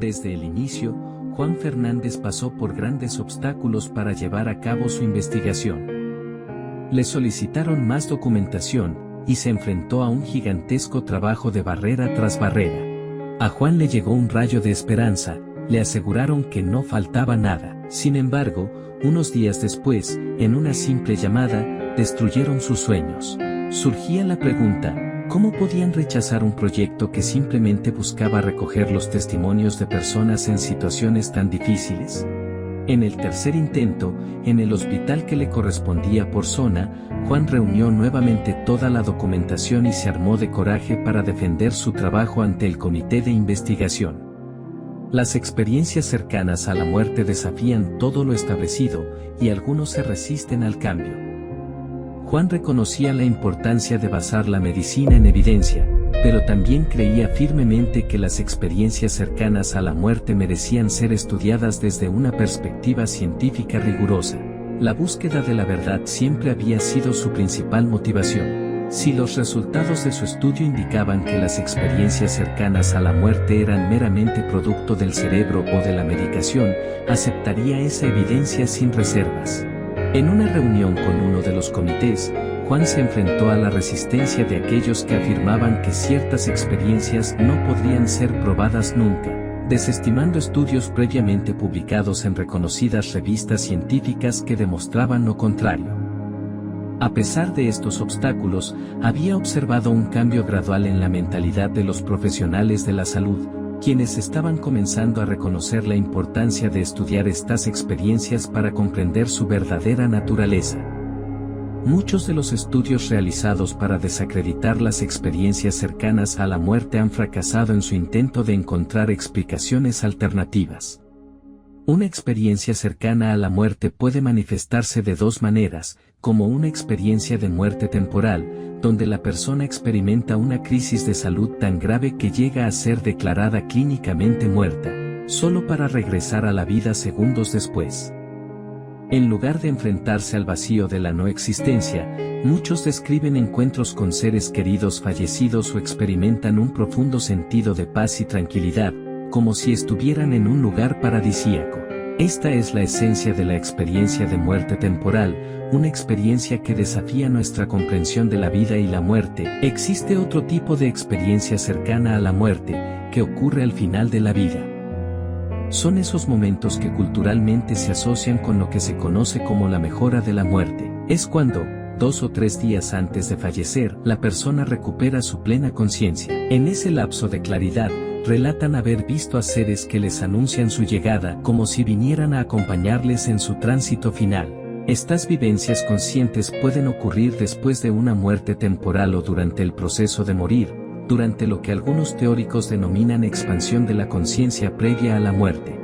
Desde el inicio, Juan Fernández pasó por grandes obstáculos para llevar a cabo su investigación. Le solicitaron más documentación, y se enfrentó a un gigantesco trabajo de barrera tras barrera. A Juan le llegó un rayo de esperanza, le aseguraron que no faltaba nada. Sin embargo, unos días después, en una simple llamada, destruyeron sus sueños. Surgía la pregunta, ¿cómo podían rechazar un proyecto que simplemente buscaba recoger los testimonios de personas en situaciones tan difíciles? En el tercer intento, en el hospital que le correspondía por zona, Juan reunió nuevamente toda la documentación y se armó de coraje para defender su trabajo ante el comité de investigación. Las experiencias cercanas a la muerte desafían todo lo establecido, y algunos se resisten al cambio. Juan reconocía la importancia de basar la medicina en evidencia, pero también creía firmemente que las experiencias cercanas a la muerte merecían ser estudiadas desde una perspectiva científica rigurosa. La búsqueda de la verdad siempre había sido su principal motivación. Si los resultados de su estudio indicaban que las experiencias cercanas a la muerte eran meramente producto del cerebro o de la medicación, aceptaría esa evidencia sin reservas. En una reunión con uno de los comités, Juan se enfrentó a la resistencia de aquellos que afirmaban que ciertas experiencias no podrían ser probadas nunca, desestimando estudios previamente publicados en reconocidas revistas científicas que demostraban lo contrario. A pesar de estos obstáculos, había observado un cambio gradual en la mentalidad de los profesionales de la salud, quienes estaban comenzando a reconocer la importancia de estudiar estas experiencias para comprender su verdadera naturaleza. Muchos de los estudios realizados para desacreditar las experiencias cercanas a la muerte han fracasado en su intento de encontrar explicaciones alternativas. Una experiencia cercana a la muerte puede manifestarse de dos maneras, como una experiencia de muerte temporal, donde la persona experimenta una crisis de salud tan grave que llega a ser declarada clínicamente muerta, solo para regresar a la vida segundos después. En lugar de enfrentarse al vacío de la no existencia, muchos describen encuentros con seres queridos fallecidos o experimentan un profundo sentido de paz y tranquilidad, como si estuvieran en un lugar paradisíaco. Esta es la esencia de la experiencia de muerte temporal, una experiencia que desafía nuestra comprensión de la vida y la muerte. Existe otro tipo de experiencia cercana a la muerte, que ocurre al final de la vida. Son esos momentos que culturalmente se asocian con lo que se conoce como la mejora de la muerte. Es cuando, 2 o 3 días antes de fallecer, la persona recupera su plena conciencia. En ese lapso de claridad, relatan haber visto a seres que les anuncian su llegada como si vinieran a acompañarles en su tránsito final. Estas vivencias conscientes pueden ocurrir después de una muerte temporal o durante el proceso de morir, durante lo que algunos teóricos denominan expansión de la conciencia previa a la muerte.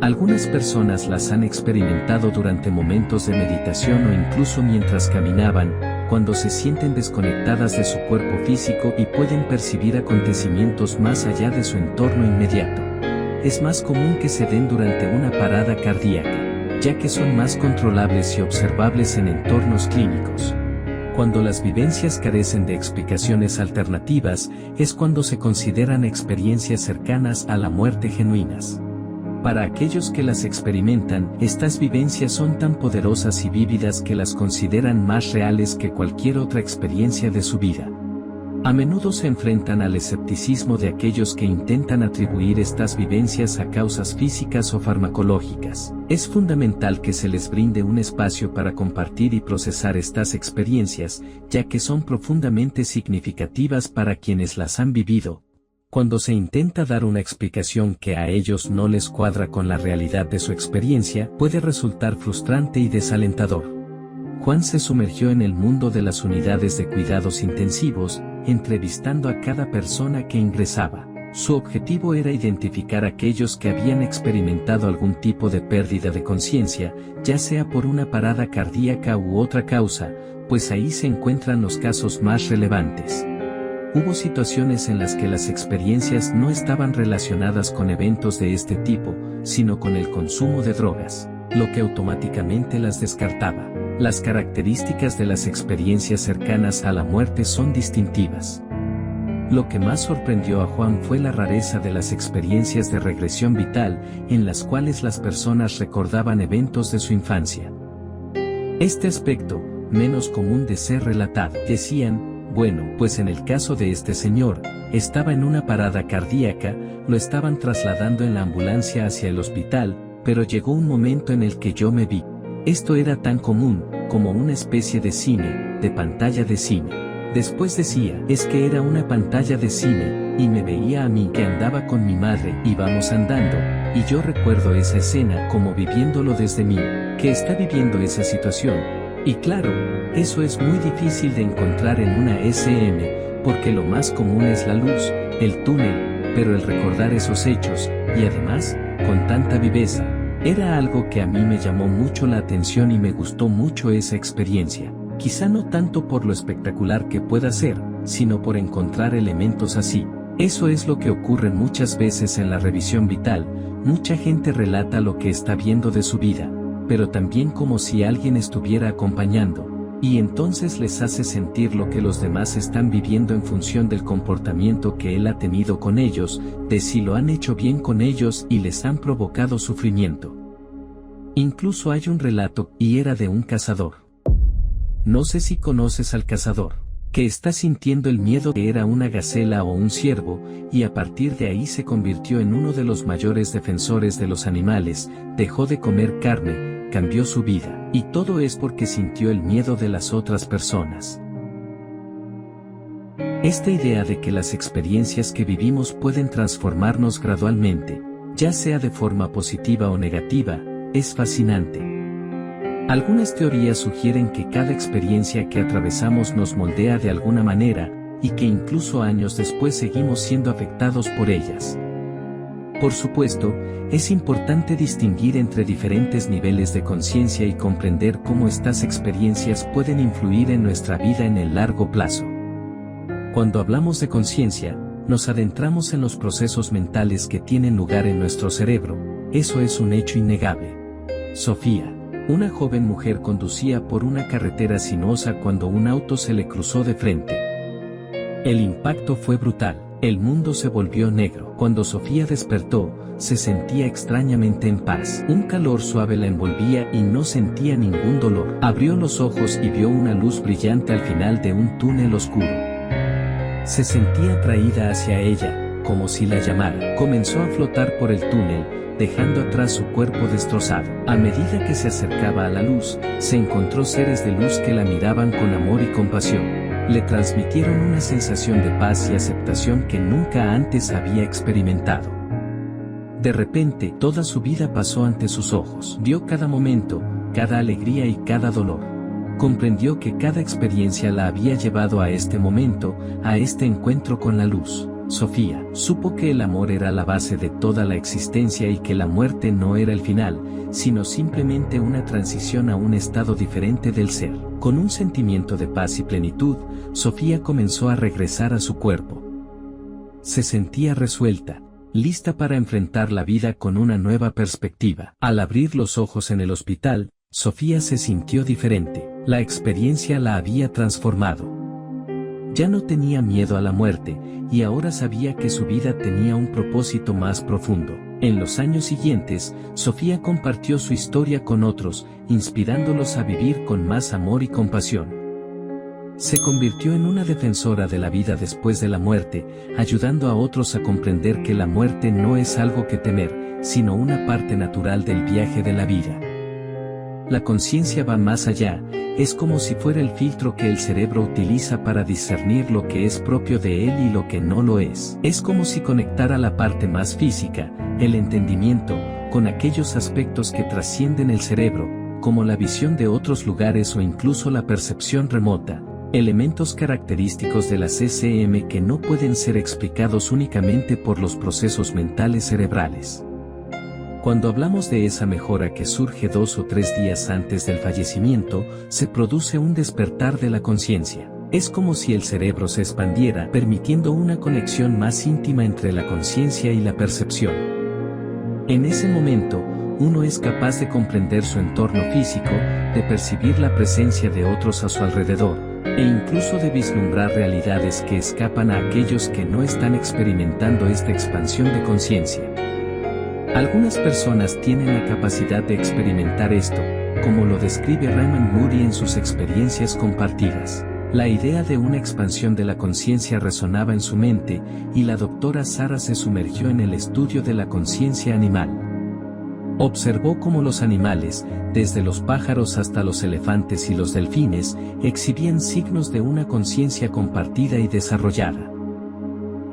Algunas personas las han experimentado durante momentos de meditación o incluso mientras caminaban, cuando se sienten desconectadas de su cuerpo físico y pueden percibir acontecimientos más allá de su entorno inmediato. Es más común que se den durante una parada cardíaca, ya que son más controlables y observables en entornos clínicos. Cuando las vivencias carecen de explicaciones alternativas, es cuando se consideran experiencias cercanas a la muerte genuinas. Para aquellos que las experimentan, estas vivencias son tan poderosas y vívidas que las consideran más reales que cualquier otra experiencia de su vida. A menudo se enfrentan al escepticismo de aquellos que intentan atribuir estas vivencias a causas físicas o farmacológicas. Es fundamental que se les brinde un espacio para compartir y procesar estas experiencias, ya que son profundamente significativas para quienes las han vivido. Cuando se intenta dar una explicación que a ellos no les cuadra con la realidad de su experiencia, puede resultar frustrante y desalentador. Juan se sumergió en el mundo de las unidades de cuidados intensivos, entrevistando a cada persona que ingresaba. Su objetivo era identificar a aquellos que habían experimentado algún tipo de pérdida de conciencia, ya sea por una parada cardíaca u otra causa, pues ahí se encuentran los casos más relevantes. Hubo situaciones en las que las experiencias no estaban relacionadas con eventos de este tipo, sino con el consumo de drogas, lo que automáticamente las descartaba. Las características de las experiencias cercanas a la muerte son distintivas. Lo que más sorprendió a Juan fue la rareza de las experiencias de regresión vital, en las cuales las personas recordaban eventos de su infancia. Este aspecto, menos común de ser relatado, decían, bueno, pues en el caso de este señor, estaba en una parada cardíaca, lo estaban trasladando en la ambulancia hacia el hospital, pero llegó un momento en el que yo me vi. Esto era tan común, como una especie de cine, de pantalla de cine. Después decía, es que era una pantalla de cine, y me veía a mí que andaba con mi madre, íbamos andando, y yo recuerdo esa escena como viviéndolo desde mí, que está viviendo esa situación. Y claro, eso es muy difícil de encontrar en una SM, porque lo más común es la luz, el túnel, pero el recordar esos hechos, y además, con tanta viveza, era algo que a mí me llamó mucho la atención y me gustó mucho esa experiencia. Quizá no tanto por lo espectacular que pueda ser, sino por encontrar elementos así. Eso es lo que ocurre muchas veces en la revisión vital, mucha gente relata lo que está viendo de su vida, pero también como si alguien estuviera acompañando, y entonces les hace sentir lo que los demás están viviendo en función del comportamiento que él ha tenido con ellos, de si lo han hecho bien con ellos y les han provocado sufrimiento. Incluso hay un relato, y era de un cazador. No sé si conoces al cazador, que está sintiendo el miedo que era una gacela o un ciervo, y a partir de ahí se convirtió en uno de los mayores defensores de los animales, dejó de comer carne, cambió su vida, y todo es porque sintió el miedo de las otras personas. Esta idea de que las experiencias que vivimos pueden transformarnos gradualmente, ya sea de forma positiva o negativa, es fascinante. Algunas teorías sugieren que cada experiencia que atravesamos nos moldea de alguna manera, y que incluso años después seguimos siendo afectados por ellas. Por supuesto, es importante distinguir entre diferentes niveles de conciencia y comprender cómo estas experiencias pueden influir en nuestra vida en el largo plazo. Cuando hablamos de conciencia, nos adentramos en los procesos mentales que tienen lugar en nuestro cerebro, eso es un hecho innegable. Sofía, una joven mujer, conducía por una carretera sinuosa cuando un auto se le cruzó de frente. El impacto fue brutal, el mundo se volvió negro. Cuando Sofía despertó, se sentía extrañamente en paz. Un calor suave la envolvía y no sentía ningún dolor. Abrió los ojos y vio una luz brillante al final de un túnel oscuro. Se sentía atraída hacia ella, como si la llamara. Comenzó a flotar por el túnel, dejando atrás su cuerpo destrozado. A medida que se acercaba a la luz, se encontró seres de luz que la miraban con amor y compasión. Le transmitieron una sensación de paz y aceptación que nunca antes había experimentado. De repente, toda su vida pasó ante sus ojos. Vio cada momento, cada alegría y cada dolor. Comprendió que cada experiencia la había llevado a este momento, a este encuentro con la luz. Sofía supo que el amor era la base de toda la existencia y que la muerte no era el final, sino simplemente una transición a un estado diferente del ser. Con un sentimiento de paz y plenitud, Sofía comenzó a regresar a su cuerpo. Se sentía resuelta, lista para enfrentar la vida con una nueva perspectiva. Al abrir los ojos en el hospital, Sofía se sintió diferente. La experiencia la había transformado. Ya no tenía miedo a la muerte, y ahora sabía que su vida tenía un propósito más profundo. En los años siguientes, Sofía compartió su historia con otros, inspirándolos a vivir con más amor y compasión. Se convirtió en una defensora de la vida después de la muerte, ayudando a otros a comprender que la muerte no es algo que temer, sino una parte natural del viaje de la vida. La conciencia va más allá, es como si fuera el filtro que el cerebro utiliza para discernir lo que es propio de él y lo que no lo es. Es como si conectara la parte más física, el entendimiento, con aquellos aspectos que trascienden el cerebro, como la visión de otros lugares o incluso la percepción remota, elementos característicos de las SM que no pueden ser explicados únicamente por los procesos mentales cerebrales. Cuando hablamos de esa mejora que surge 2 o 3 días antes del fallecimiento, se produce un despertar de la conciencia. Es como si el cerebro se expandiera, permitiendo una conexión más íntima entre la conciencia y la percepción. En ese momento, uno es capaz de comprender su entorno físico, de percibir la presencia de otros a su alrededor, e incluso de vislumbrar realidades que escapan a aquellos que no están experimentando esta expansión de conciencia. Algunas personas tienen la capacidad de experimentar esto, como lo describe Raymond Moody en sus experiencias compartidas. La idea de una expansión de la conciencia resonaba en su mente, y la doctora Sarah se sumergió en el estudio de la conciencia animal. Observó cómo los animales, desde los pájaros hasta los elefantes y los delfines, exhibían signos de una conciencia compartida y desarrollada.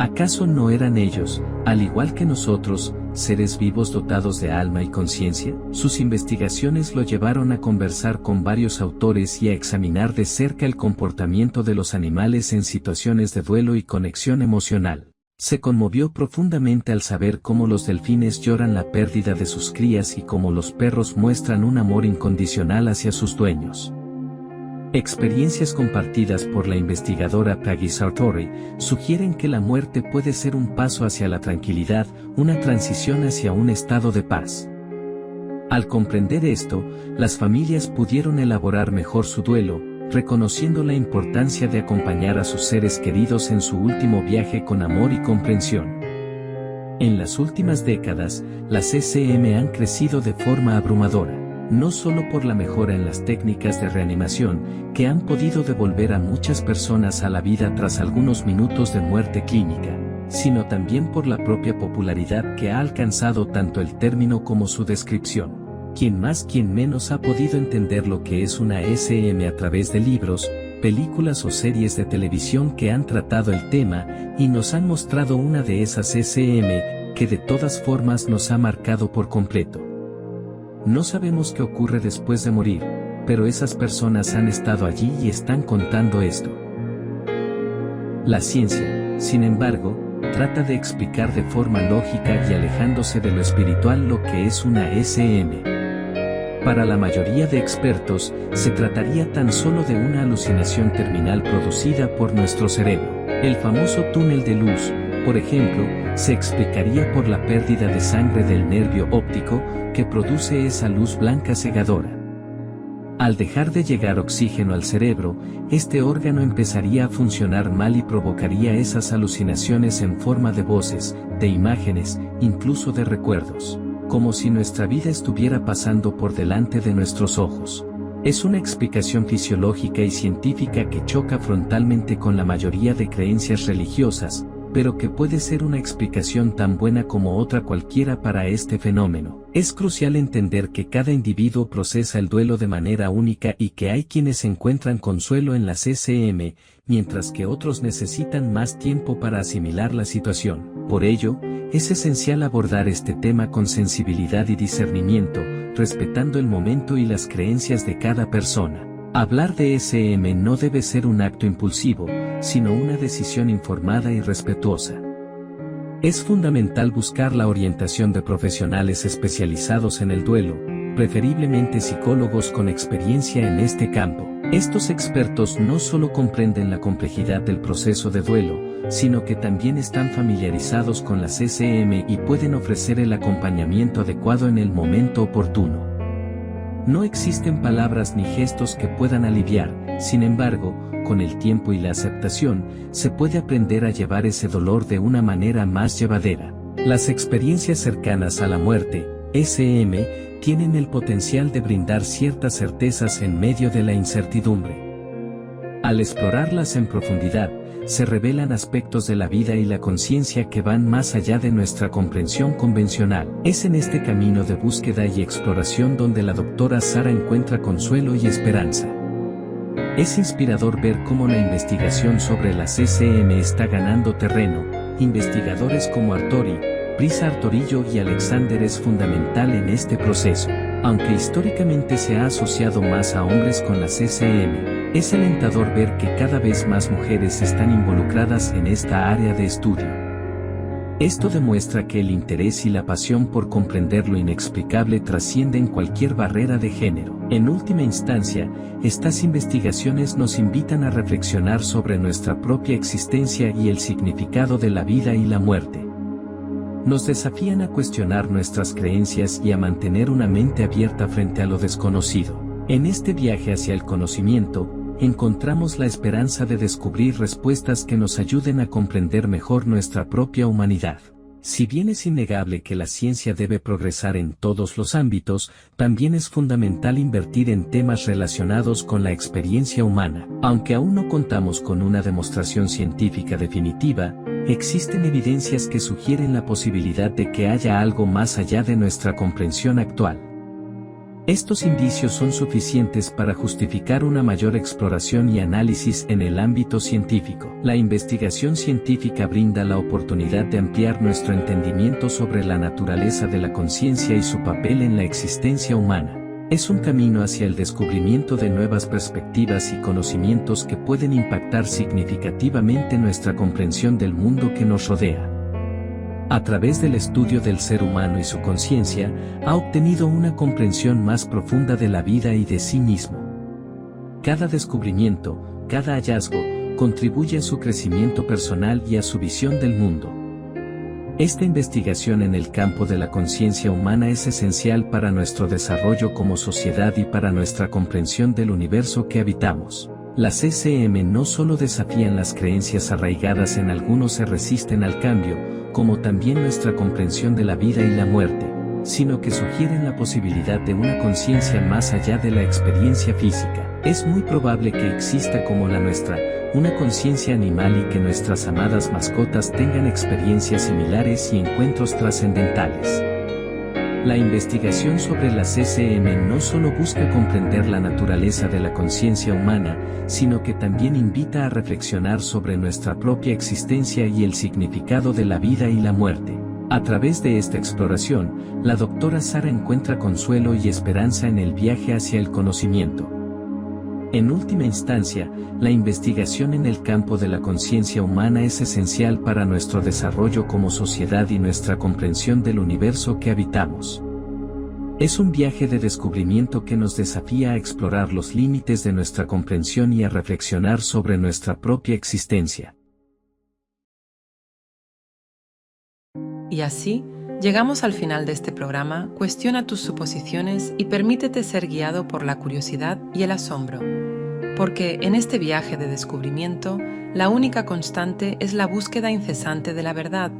¿Acaso no eran ellos, al igual que nosotros, seres vivos dotados de alma y conciencia? Sus investigaciones lo llevaron a conversar con varios autores y a examinar de cerca el comportamiento de los animales en situaciones de duelo y conexión emocional. Se conmovió profundamente al saber cómo los delfines lloran la pérdida de sus crías y cómo los perros muestran un amor incondicional hacia sus dueños. Experiencias compartidas por la investigadora Peggy Sartori sugieren que la muerte puede ser un paso hacia la tranquilidad, una transición hacia un estado de paz. Al comprender esto, las familias pudieron elaborar mejor su duelo, reconociendo la importancia de acompañar a sus seres queridos en su último viaje con amor y comprensión. En las últimas décadas, las ECM han crecido de forma abrumadora, no solo por la mejora en las técnicas de reanimación, que han podido devolver a muchas personas a la vida tras algunos minutos de muerte clínica, sino también por la propia popularidad que ha alcanzado tanto el término como su descripción. Quien más quien menos ha podido entender lo que es una ECM a través de libros, películas o series de televisión que han tratado el tema, y nos han mostrado una de esas ECM, que de todas formas nos ha marcado por completo. No sabemos qué ocurre después de morir, pero esas personas han estado allí y están contando esto. La ciencia, sin embargo, trata de explicar de forma lógica y alejándose de lo espiritual lo que es una ECM. Para la mayoría de expertos, se trataría tan solo de una alucinación terminal producida por nuestro cerebro. El famoso túnel de luz, por ejemplo, se explicaría por la pérdida de sangre del nervio óptico, que produce esa luz blanca cegadora. Al dejar de llegar oxígeno al cerebro, este órgano empezaría a funcionar mal y provocaría esas alucinaciones en forma de voces, de imágenes, incluso de recuerdos, como si nuestra vida estuviera pasando por delante de nuestros ojos. Es una explicación fisiológica y científica que choca frontalmente con la mayoría de creencias religiosas, pero que puede ser una explicación tan buena como otra cualquiera para este fenómeno. Es crucial entender que cada individuo procesa el duelo de manera única y que hay quienes encuentran consuelo en las ECM, mientras que otros necesitan más tiempo para asimilar la situación. Por ello, es esencial abordar este tema con sensibilidad y discernimiento, respetando el momento y las creencias de cada persona. Hablar de ECM no debe ser un acto impulsivo, sino una decisión informada y respetuosa. Es fundamental buscar la orientación de profesionales especializados en el duelo, preferiblemente psicólogos con experiencia en este campo. Estos expertos no solo comprenden la complejidad del proceso de duelo, sino que también están familiarizados con las ECM y pueden ofrecer el acompañamiento adecuado en el momento oportuno. No existen palabras ni gestos que puedan aliviar, sin embargo, con el tiempo y la aceptación, se puede aprender a llevar ese dolor de una manera más llevadera. Las experiencias cercanas a la muerte, ECM, tienen el potencial de brindar ciertas certezas en medio de la incertidumbre. Al explorarlas en profundidad, se revelan aspectos de la vida y la conciencia que van más allá de nuestra comprensión convencional. Es en este camino de búsqueda y exploración donde la doctora Sarah encuentra consuelo y esperanza. Es inspirador ver cómo la investigación sobre las ECM está ganando terreno. Investigadores como Artori, Brisa Artorillo y Alexander es fundamental en este proceso. Aunque históricamente se ha asociado más a hombres con las ECM, es alentador ver que cada vez más mujeres están involucradas en esta área de estudio. Esto demuestra que el interés y la pasión por comprender lo inexplicable trascienden cualquier barrera de género. En última instancia, estas investigaciones nos invitan a reflexionar sobre nuestra propia existencia y el significado de la vida y la muerte. Nos desafían a cuestionar nuestras creencias y a mantener una mente abierta frente a lo desconocido. En este viaje hacia el conocimiento, encontramos la esperanza de descubrir respuestas que nos ayuden a comprender mejor nuestra propia humanidad. Si bien es innegable que la ciencia debe progresar en todos los ámbitos, también es fundamental invertir en temas relacionados con la experiencia humana. Aunque aún no contamos con una demostración científica definitiva, existen evidencias que sugieren la posibilidad de que haya algo más allá de nuestra comprensión actual. Estos indicios son suficientes para justificar una mayor exploración y análisis en el ámbito científico. La investigación científica brinda la oportunidad de ampliar nuestro entendimiento sobre la naturaleza de la conciencia y su papel en la existencia humana. Es un camino hacia el descubrimiento de nuevas perspectivas y conocimientos que pueden impactar significativamente nuestra comprensión del mundo que nos rodea. A través del estudio del ser humano y su conciencia, ha obtenido una comprensión más profunda de la vida y de sí mismo. Cada descubrimiento, cada hallazgo, contribuye a su crecimiento personal y a su visión del mundo. Esta investigación en el campo de la conciencia humana es esencial para nuestro desarrollo como sociedad y para nuestra comprensión del universo que habitamos. Las CCM no solo desafían las creencias arraigadas en algunos se resisten al cambio, como también nuestra comprensión de la vida y la muerte, sino que sugieren la posibilidad de una conciencia más allá de la experiencia física. Es muy probable que exista como la nuestra, una conciencia animal y que nuestras amadas mascotas tengan experiencias similares y encuentros trascendentales. La investigación sobre las CCM no solo busca comprender la naturaleza de la conciencia humana, sino que también invita a reflexionar sobre nuestra propia existencia y el significado de la vida y la muerte. A través de esta exploración, la doctora Sara encuentra consuelo y esperanza en el viaje hacia el conocimiento. En última instancia, la investigación en el campo de la conciencia humana es esencial para nuestro desarrollo como sociedad y nuestra comprensión del universo que habitamos. Es un viaje de descubrimiento que nos desafía a explorar los límites de nuestra comprensión y a reflexionar sobre nuestra propia existencia. Y así, llegamos al final de este programa. Cuestiona tus suposiciones y permítete ser guiado por la curiosidad y el asombro. Porque en este viaje de descubrimiento, la única constante es la búsqueda incesante de la verdad,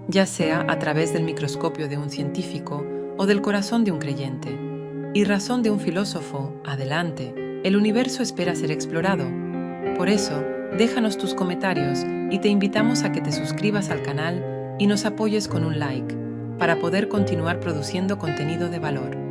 ya sea a través del microscopio de un científico o del corazón de un creyente. Y razón de un filósofo, adelante, el universo espera ser explorado. Por eso, déjanos tus comentarios y te invitamos a que te suscribas al canal y nos apoyes con un like, para poder continuar produciendo contenido de valor.